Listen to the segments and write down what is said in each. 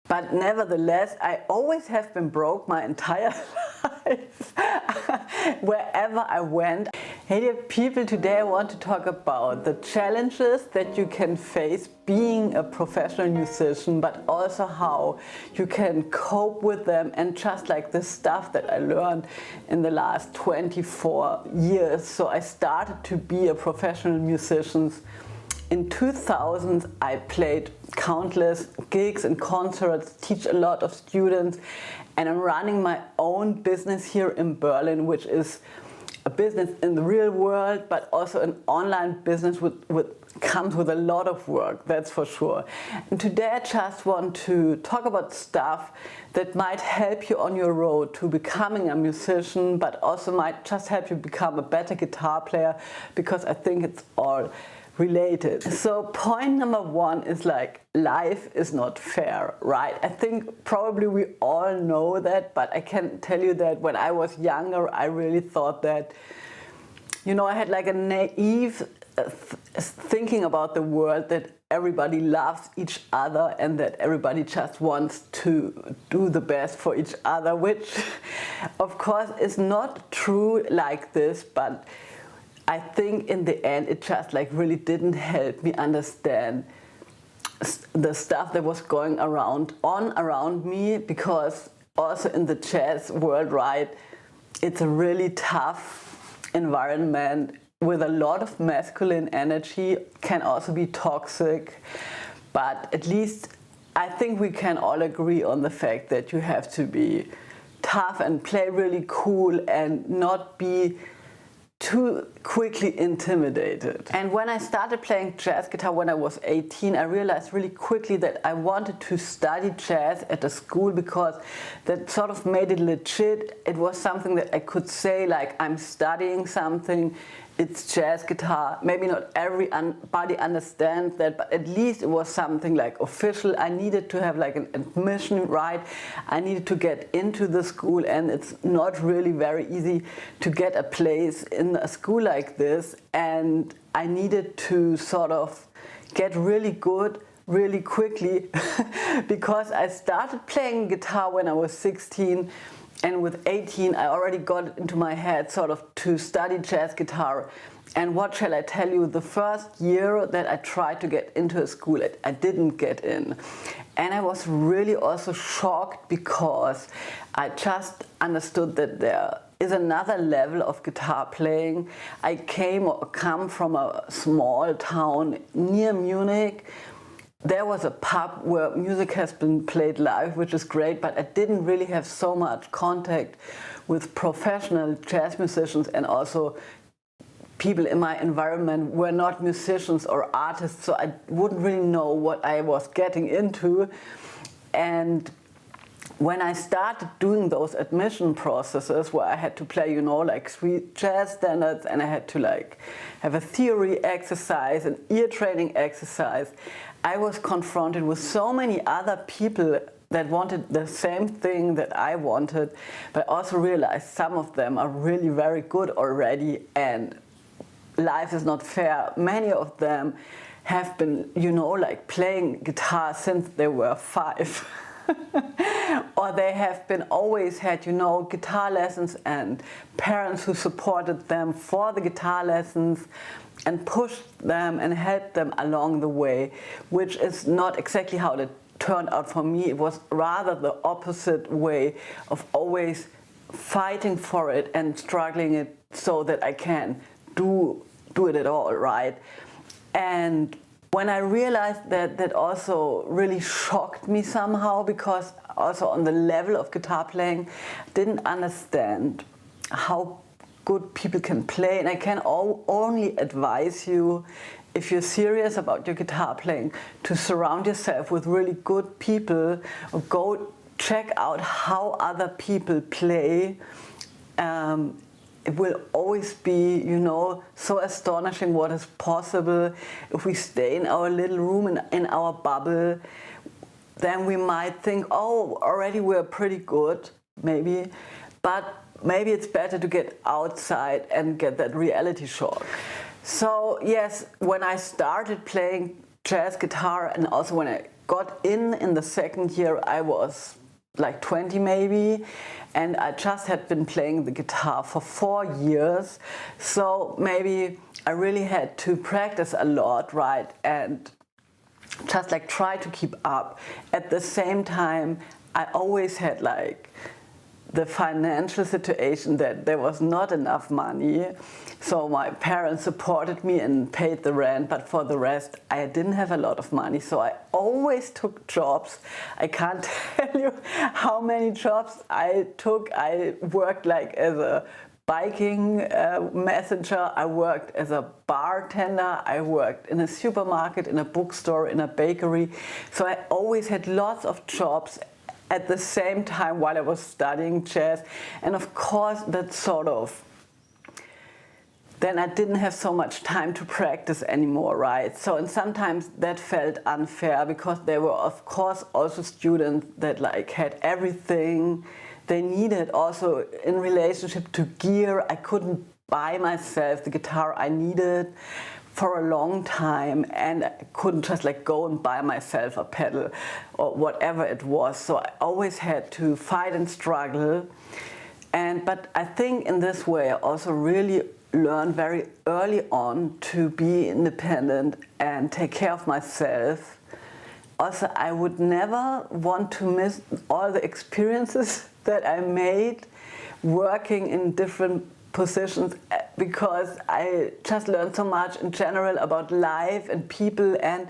But nevertheless, I always have been broke my entire life, wherever I went. Hey dear people, today I want to talk about the challenges that you can face being a professional musician, but also how you can cope with them, and just like the stuff that I learned in the last 24 years. So I started to be a professional musician in 2000. I played countless gigs and concerts, teach a lot of students, and I'm running my own business here in Berlin, which is a business in the real world, but also an online business comes with a lot of work, that's for sure. And today I just want to talk about stuff that might help you on your road to becoming a musician, but also might just help you become a better guitar player, because I think it's all related. So point number one is like, life is not fair, right? I think probably we all know that, but I can tell you that when I was younger, I really thought that, you know, I had like a naive thinking about the world, that everybody loves each other and that everybody just wants to do the best for each other, which of course is not true like this, but I think in the end it just like really didn't help me understand the stuff that was going around me, because also in the jazz world, right, it's a really tough environment with a lot of masculine energy, can also be toxic, but at least I think we can all agree on the fact that you have to be tough and play really cool and not be too quickly intimidated. And when I started playing jazz guitar when I was 18, I realized really quickly that I wanted to study jazz at a school, because that sort of made it legit. It was something that I could say, like, I'm studying something, it's jazz guitar. Maybe not everybody understands that, but at least it was something like official. I needed to have like an admission, right? I needed to get into the school, and it's not really very easy to get a place in a school like this. And I needed to sort of get really good really quickly because I started playing guitar when I was 16. And with 18, I already got it into my head sort of to study jazz guitar. And what shall I tell you, the first year that I tried to get into a school, I didn't get in. And I was really also shocked, because I just understood that there is another level of guitar playing. I come from a small town near Munich. There was a pub where music has been played live, which is great, but I didn't really have so much contact with professional jazz musicians, and also people in my environment were not musicians or artists, so I wouldn't really know what I was getting into. And when I started doing those admission processes where I had to play, you know, like 3 jazz standards, and I had to like have a theory exercise, an ear training exercise, I was confronted with so many other people that wanted the same thing that I wanted, but I also realized some of them are really very good already, and life is not fair. Many of them have been, you know, like playing guitar since they were 5. Or they have been always had, you know, guitar lessons and parents who supported them for the guitar lessons and pushed them and helped them along the way, which is not exactly how it turned out for me. It was rather the opposite way of always fighting for it and struggling it so that I can do it at all, right? And when I realized that, that also really shocked me somehow, because also on the level of guitar playing, I didn't understand how good people can play. And I can only advise you, if you're serious about your guitar playing, to surround yourself with really good people, or go check out how other people play. It will always be, you know, so astonishing what is possible if we stay in our little room, in our bubble. Then we might think, oh, already we're pretty good, maybe. But maybe it's better to get outside and get that reality shock. So yes, when I started playing jazz guitar, and also when I got in the second year, I was like 20 maybe, and I just had been playing the guitar for 4 years, so maybe I really had to practice a lot, right, and just like try to keep up. At the same time, I always had like the financial situation that there was not enough money. So my parents supported me and paid the rent, but for the rest I didn't have a lot of money. So I always took jobs. I can't tell you how many jobs I took. I worked like as a biking messenger, I worked as a bartender, I worked in a supermarket, in a bookstore, in a bakery. So I always had lots of jobs at the same time while I was studying jazz. And of course that sort of, then I didn't have so much time to practice anymore, right? So, and sometimes that felt unfair because there were of course also students that like had everything they needed also in relationship to gear. I couldn't buy myself the guitar I needed for a long time, and I couldn't just like go and buy myself a pedal or whatever it was. So I always had to fight and struggle. But I think in this way I also really learned very early on to be independent and take care of myself. Also, I would never want to miss all the experiences that I made working in different positions, because I just learned so much in general about life and people, and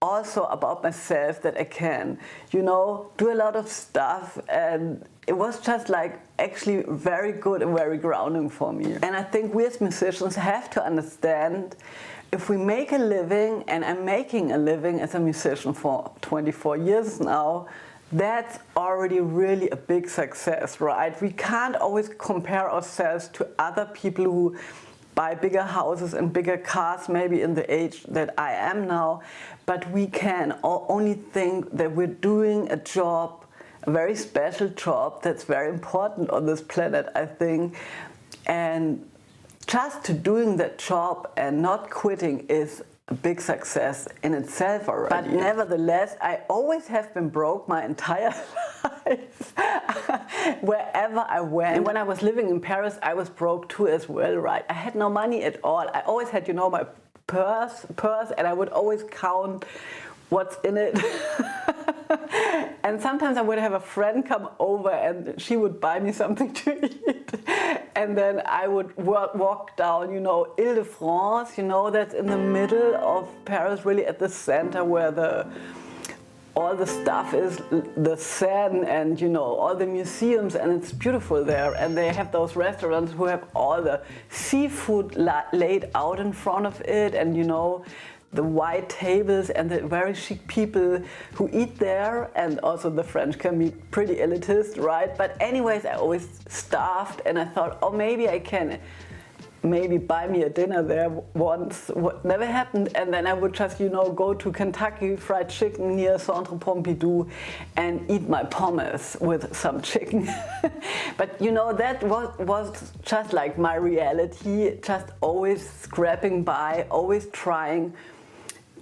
also about myself, that I can, you know, do a lot of stuff. And it was just like actually very good and very grounding for me. And I think we as musicians have to understand, if we make a living, and I'm making a living as a musician for 24 years now, that's already really a big success, right? We can't always compare ourselves to other people who buy bigger houses and bigger cars, maybe in the age that I am now, but we can only think that we're doing a job, a very special job that's very important on this planet, I think. And just to doing that job and not quitting is a big success in itself already. But nevertheless, I always have been broke my entire life, wherever I went. And when I was living in Paris, I was broke too as well, right? I had no money at all. I always had, you know, my purse, and I would always count what's in it. And sometimes I would have a friend come over and she would buy me something to eat. And then I would walk down, you know, Ile-de-France, you know, that's in the middle of Paris, really at the center where all the stuff is, the Seine, and, you know, all the museums, and it's beautiful there. And they have those restaurants who have all the seafood laid out in front of it, and, you know, the white tables and the very chic people who eat there. And also the French can be pretty elitist, right? But anyways, I always starved, and I thought, oh, maybe I can maybe buy me a dinner there once. What never happened. And then I would just, you know, go to Kentucky Fried Chicken near Centre Pompidou and eat my pommes with some chicken. But you know, that was just like my reality, just always scraping by, always trying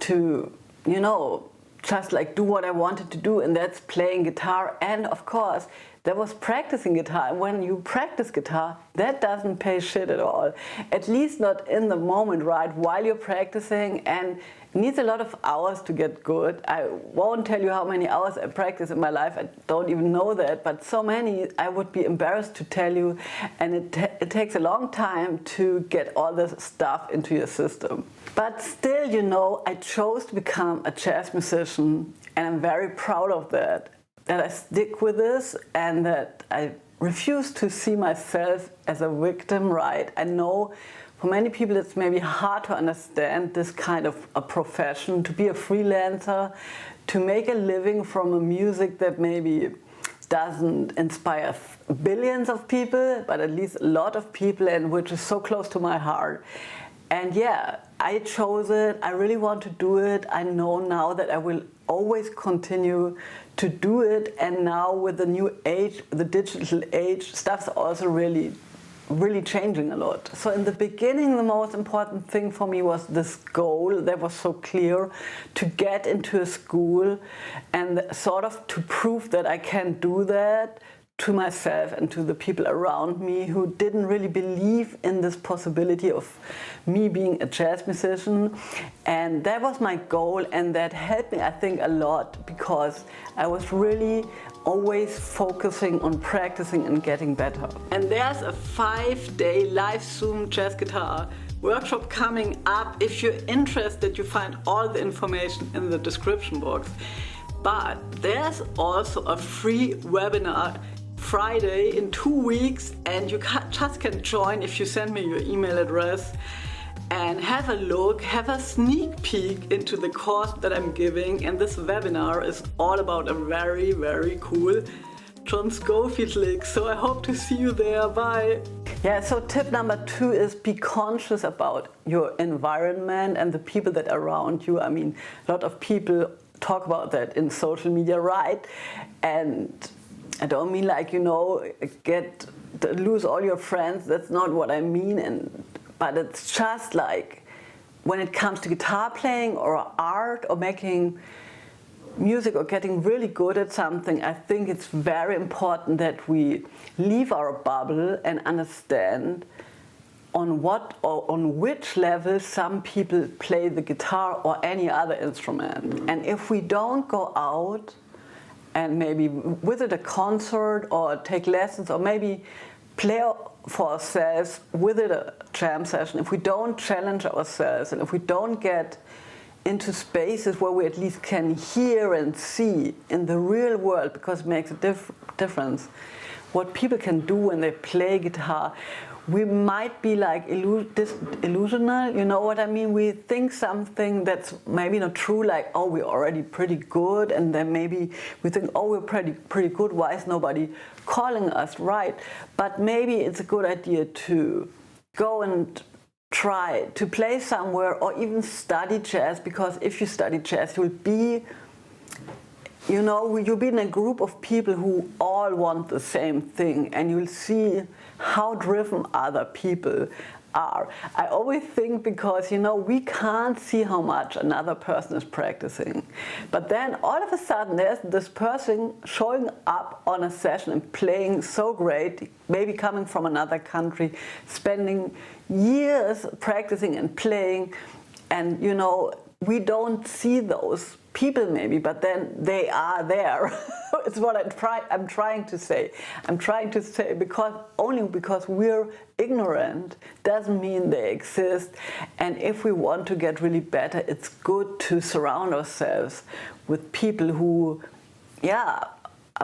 to, you know, just like do what I wanted to do, and that's playing guitar. And of course, there was practicing guitar. And when you practice guitar, that doesn't pay shit at all. At least not in the moment, right? While you're practicing, and it needs a lot of hours to get good. I won't tell you how many hours I practice in my life. I don't even know that, but so many I would be embarrassed to tell you. And it takes a long time to get all this stuff into your system. But still, you know, I chose to become a jazz musician, and I'm very proud of that I stick with this, and that I refuse to see myself as a victim, right? I know for many people it's maybe hard to understand this kind of a profession, to be a freelancer, to make a living from a music that maybe doesn't inspire billions of people, but at least a lot of people, and which is so close to my heart. And yeah, I chose it. I really want to do it. I know now that I will always continue to do it. And now with the new age, the digital age, stuff's also really really changing a lot. So in the beginning, the most important thing for me was this goal that was so clear, to get into a school and sort of to prove that I can do that to myself and to the people around me who didn't really believe in this possibility of me being a jazz musician. And that was my goal, and that helped me, I think, a lot, because I was really always focusing on practicing and getting better. And there's a 5-day live Zoom jazz guitar workshop coming up. If you're interested, you find all the information in the description box. But there's also a free webinar Friday in 2 weeks, and you just can join if you send me your email address and have a look, have a sneak peek into the course that I'm giving. And this webinar is all about a very, very cool John Scofield lick. So I hope to see you there. Bye. Yeah, so tip number 2 is be conscious about your environment and the people that are around you. I mean, a lot of people talk about that in social media, right? And I don't mean like, lose all your friends. That's not what I mean. But it's just like when it comes to guitar playing or art or making music or getting really good at something, I think it's very important that we leave our bubble and understand on what or on which level some people play the guitar or any other instrument. And if we don't go out and maybe visit a concert or take lessons or maybe play for ourselves, visit a jam session, if we don't challenge ourselves and if we don't get into spaces where we at least can hear and see in the real world, because it makes a difference what people can do when they play guitar, we might be like illusional, you know what I mean? We think something that's maybe not true, like, oh, we're already pretty good, and then maybe we think, oh, we're pretty good, why is nobody calling us, right? But maybe it's a good idea to go and try to play somewhere or even study jazz, because if you study jazz, you'll be in a group of people who all want the same thing, and you'll see how driven other people are. I always think, because we can't see how much another person is practicing, but then all of a sudden there's this person showing up on a session and playing so great, maybe coming from another country, spending years practicing and playing, and we don't see those people maybe, but then they are there. It's what I'm trying to say. I'm trying to say, only because we're ignorant doesn't mean they exist. And if we want to get really better, it's good to surround ourselves with people who, are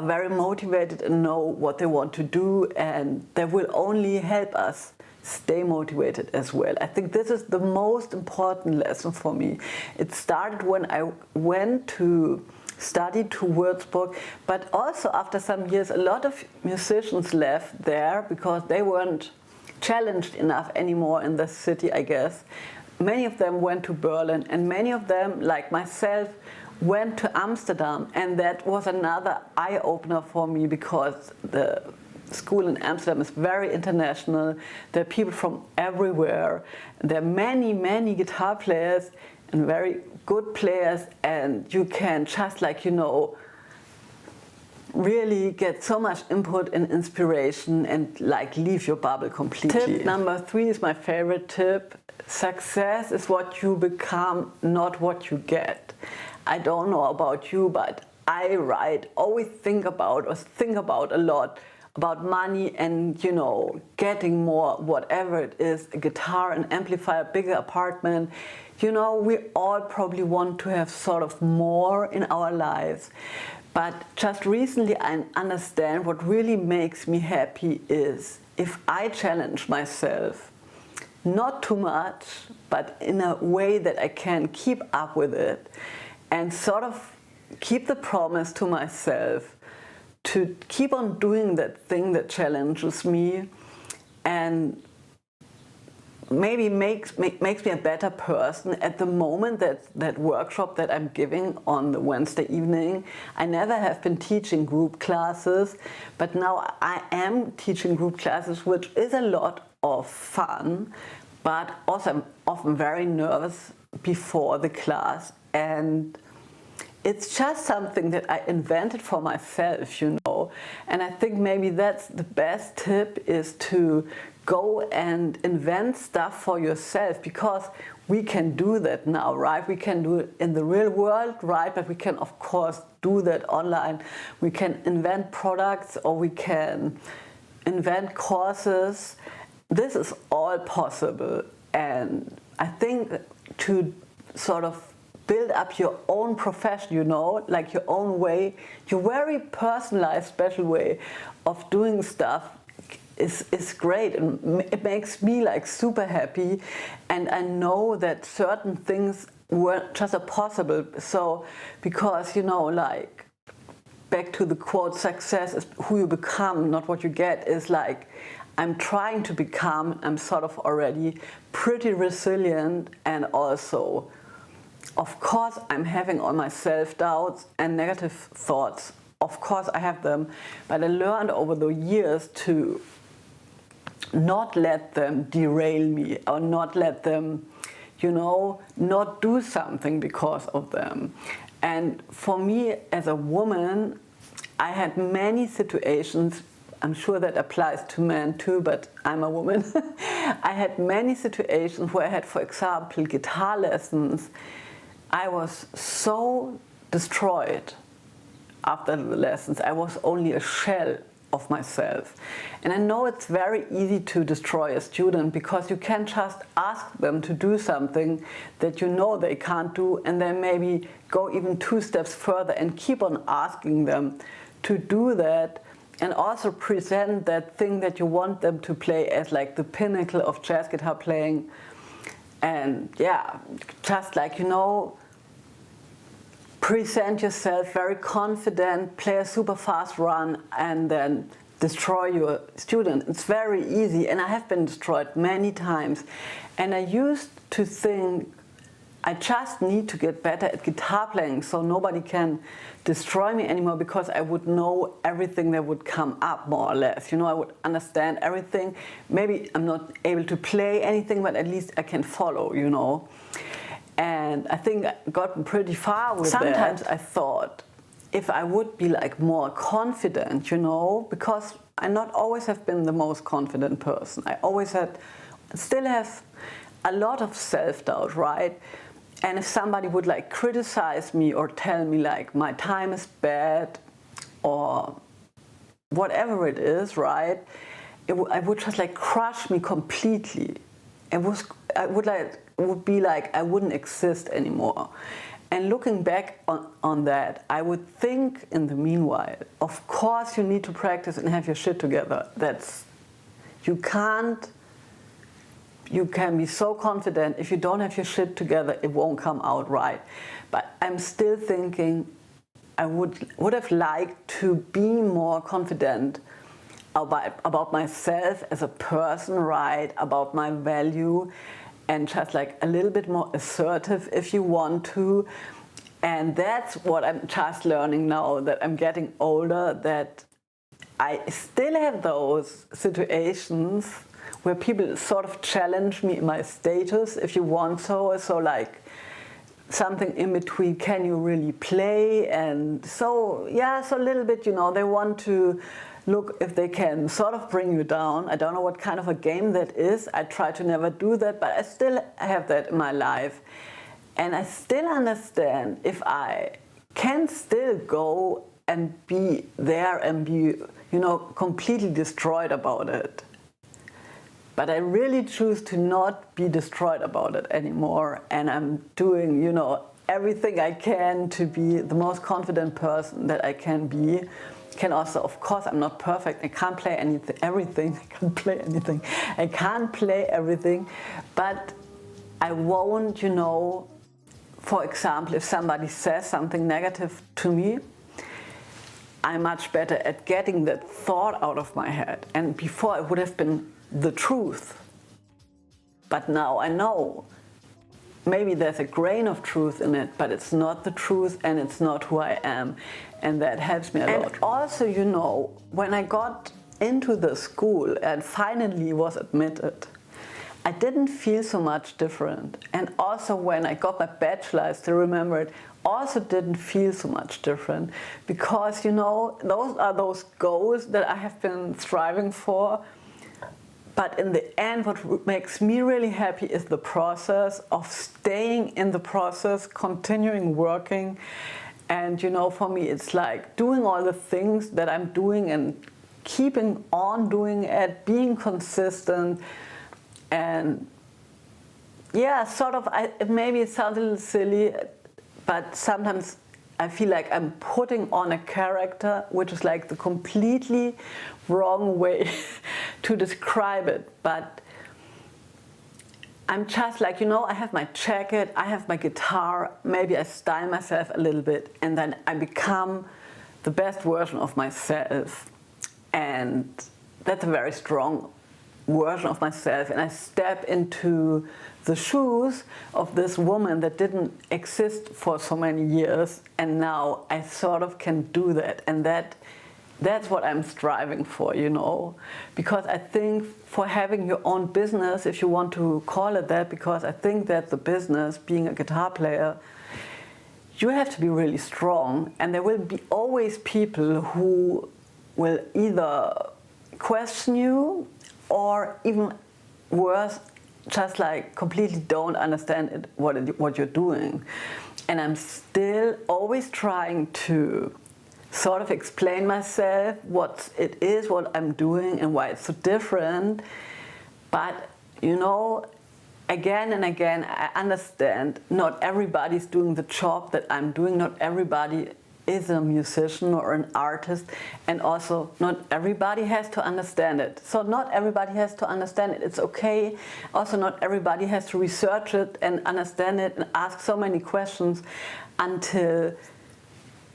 very motivated and know what they want to do, and they will only help us stay motivated as well. I think this is the most important lesson for me. It started when I went to study to Würzburg, but also after some years, a lot of musicians left there because they weren't challenged enough anymore in the city, I guess. Many of them went to Berlin, and many of them, like myself, went to Amsterdam, and that was another eye-opener for me, because the school in Amsterdam is very international. There are people from everywhere. There are many, many guitar players and very good players, and you can just really get so much input and inspiration and leave your bubble completely. Tip number 3 is my favorite tip. Success is what you become, not what you get. I don't know about you, but I always think about a lot about money and, getting more, whatever it is, a guitar, an amplifier, bigger apartment. We all probably want to have sort of more in our lives. But just recently I understand what really makes me happy is if I challenge myself, not too much, but in a way that I can keep up with it and sort of keep the promise to myself to keep on doing that thing that challenges me, and maybe makes me a better person. At the moment, that workshop that I'm giving on the Wednesday evening, I never have been teaching group classes, but now I am teaching group classes, which is a lot of fun, but also I'm often very nervous before the class, and it's just something that I invented for myself, you know. And I think maybe that's the best tip, is to go and invent stuff for yourself, because we can do that now, right? We can do it in the real world, right? But we can of course do that online. We can invent products, or we can invent courses. This is all possible, and I think to sort of build up your own profession, you know, like your own way, your very personalized, special way of doing stuff is great, and it makes me like super happy. And I know that certain things weren't just possible. So, because, you know, like, back to the quote, success is who you become, not what you get, is like, I'm trying to become, I'm sort of already pretty resilient, and also, of course, I'm having all my self-doubts and negative thoughts. Of course I have them, but I learned over the years to not let them derail me, or not let them, you know, not do something because of them. And for me as a woman, I had many situations, I'm sure that applies to men too, but I'm a woman. I had many situations where I had, for example, guitar lessons. I was so destroyed after the lessons. I was only a shell of myself. And I know it's very easy to destroy a student, because you can just ask them to do something that you know they can't do, and then maybe go even 2 steps further and keep on asking them to do that, and also present that thing that you want them to play as like the pinnacle of jazz guitar playing. And yeah, just like, you know, present yourself very confident, play a super fast run, and then destroy your student. It's very easy, and I have been destroyed many times. And I used to think, I just need to get better at guitar playing, so nobody can destroy me anymore, because I would know everything that would come up, more or less. You know, I would understand everything. Maybe I'm not able to play anything, but at least I can follow, you know. And I think I've gotten pretty far with that. Sometimes I thought, if I would be like more confident, you know, because I not always have been the most confident person. I always had, still have a lot of self-doubt, right? And if somebody would like criticize me or tell me like my time is bad or whatever it is, right? It would just like crush me completely. It would be like I wouldn't exist anymore. And looking back on that, I would think in the meanwhile, of course you need to practice and have your shit together. You can be so confident. If you don't have your shit together, it won't come out right. But I'm still thinking I would have liked to be more confident about myself as a person, right? About my value, and just like a little bit more assertive if you want to. And that's what I'm just learning now that I'm getting older, that I still have those situations where people sort of challenge me in my status, if you want so like something in between, can you really play? And so, yeah, so a little bit, you know, they want to look if they can sort of bring you down. I don't know what kind of a game that is. I try to never do that, but I still have that in my life. And I still understand if I can still go and be there and be, you know, completely destroyed about it. But I really choose to not be destroyed about it anymore. And I'm doing, you know, everything I can to be the most confident person that I can be. Can also, of course, I'm not perfect. I can't play everything. I can't play anything. I can't play everything. But I won't, you know, for example, if somebody says something negative to me, I'm much better at getting that thought out of my head. And before it would have been the truth. But now I know maybe there's a grain of truth in it, but it's not the truth and it's not who I am. And that helps me a lot. And also, you know, when I got into the school and finally was admitted, I didn't feel so much different. And also when I got my bachelor, I still remember it, also didn't feel so much different. Because, you know, those are those goals that I have been striving for. But in the end, what makes me really happy is the process of staying in the process, continuing working. And, you know, for me, it's like doing all the things that I'm doing and keeping on doing it, being consistent. And yeah, sort of, maybe it sounds a little silly, but sometimes I feel like I'm putting on a character, which is like the completely wrong way to describe it. But I'm just like, you know, I have my jacket, I have my guitar, maybe I style myself a little bit, and then I become the best version of myself. And that's a very strong version of myself. And I step into the shoes of this woman that didn't exist for so many years, and now I sort of can do that. And that's what I'm striving for, you know, because I think for having your own business, if you want to call it that, because I think that the business, being a guitar player, you have to be really strong, and there will be always people who will either question you or even worse, just like completely don't understand what you're doing. And I'm still always trying to sort of explain myself, what it is, what I'm doing, and why it's so different. But, you know, again and again, I understand not everybody's doing the job that I'm doing. Not everybody is a musician or an artist, and also not everybody has to understand it. So not everybody has to understand it. It's okay. Also not everybody has to research it and understand it and ask so many questions until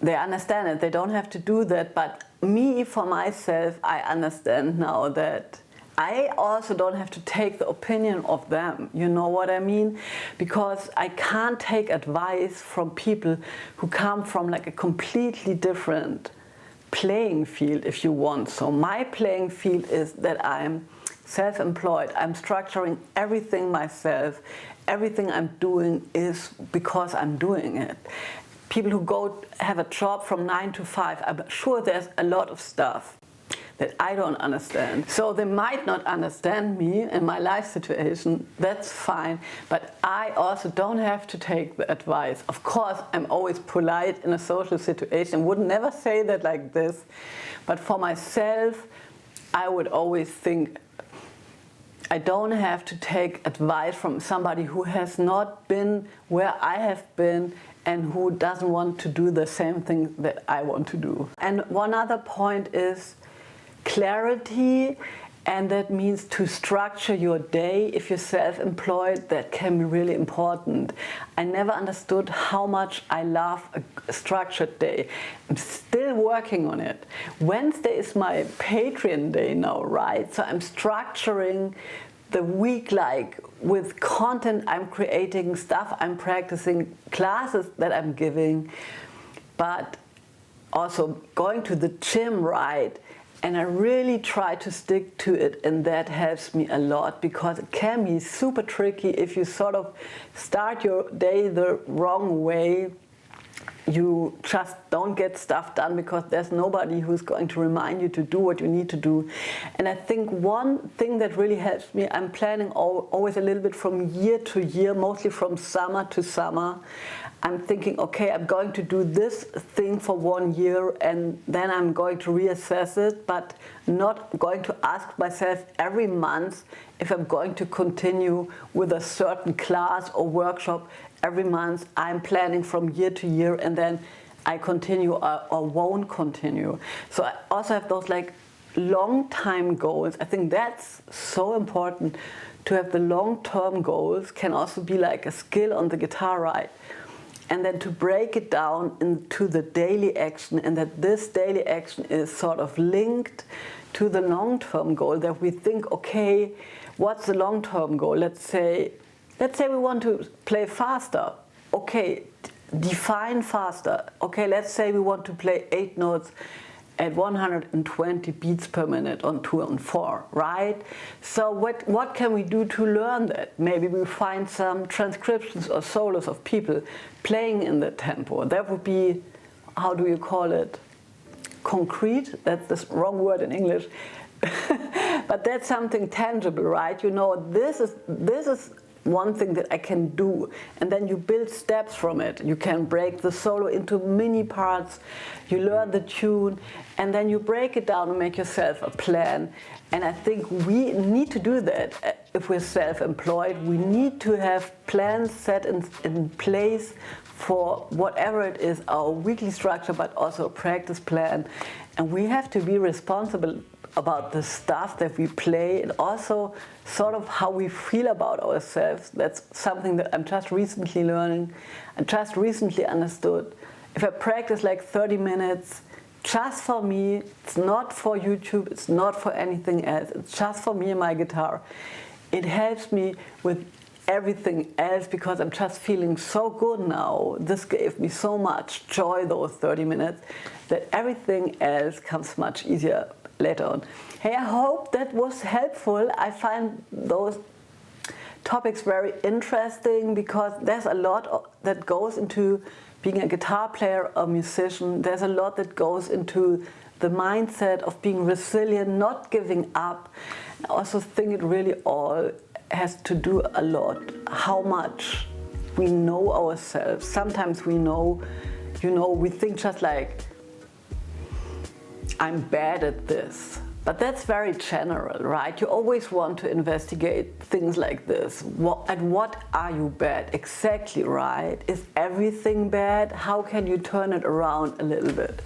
they understand it. They don't have to do that. But me, for myself, I understand now that I also don't have to take the opinion of them, you know what I mean? Because I can't take advice from people who come from like a completely different playing field, if you want. So my playing field is that I'm self-employed. I'm structuring everything myself. Everything I'm doing is because I'm doing it. People who go have a job from 9 to 5, I'm sure there's a lot of stuff that I don't understand. So they might not understand me and my life situation, that's fine, but I also don't have to take the advice. Of course, I'm always polite in a social situation, would never say that like this, but for myself, I would always think I don't have to take advice from somebody who has not been where I have been and who doesn't want to do the same thing that I want to do. And one other point is clarity, and that means to structure your day. If you're self-employed, that can be really important. I never understood how much I love a structured day. I'm still working on it. Wednesday is my Patreon day now, right? So I'm structuring the week like with content I'm creating, stuff I'm practicing, classes that I'm giving, but also going to the gym, right? And I really try to stick to it, and that helps me a lot, because it can be super tricky if you sort of start your day the wrong way. You just don't get stuff done because there's nobody who's going to remind you to do what you need to do. And I think one thing that really helps me, I'm planning always a little bit from year to year, mostly from summer to summer. I'm thinking, okay, I'm going to do this thing for 1 year and then I'm going to reassess it, but not going to ask myself every month if I'm going to continue with a certain class or workshop every month. I'm planning from year to year and then I continue or won't continue. So I also have those like long time goals. I think that's so important to have the long-term goals. Can also be like a skill on the guitar, right? and then to break it down into the daily action, and that this daily action is sort of linked to the long-term goal, that we think, okay, what's the long-term goal? Let's say we want to play faster. Okay, define faster. Okay, let's say we want to play 8 notes at 120 beats per minute on 2 and 4, right? So what can we do to learn that? Maybe we find some transcriptions or solos of people playing in that tempo. That would be, how do you call it? Concrete? That's the wrong word in English. But that's something tangible, right? You know, this is one thing that I can do, and then you build steps from it. You can break the solo into mini parts, you learn the tune, and then you break it down and make yourself a plan. And I think we need to do that if we're self-employed. We need to have plans set in place for whatever it is, our weekly structure, but also a practice plan. And we have to be responsible about the stuff that we play, and also sort of how we feel about ourselves. That's something that I'm just recently learning. I just recently understood. If I practice like 30 minutes, just for me, it's not for YouTube, it's not for anything else, it's just for me and my guitar. It helps me with everything else because I'm just feeling so good now. This gave me so much joy, those 30 minutes, that everything else comes much easier later on. Hey, I hope that was helpful. I find those topics very interesting because there's a lot that goes into being a guitar player or musician. There's a lot that goes into the mindset of being resilient, not giving up. I also think it really all has to do a lot how much we know ourselves. Sometimes we know, we think just like, I'm bad at this. But that's very general, right? You always want to investigate things like this. At what are you bad? Exactly, right? Is everything bad? How can you turn it around a little bit?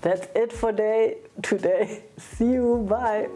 That's it for today. See you, bye.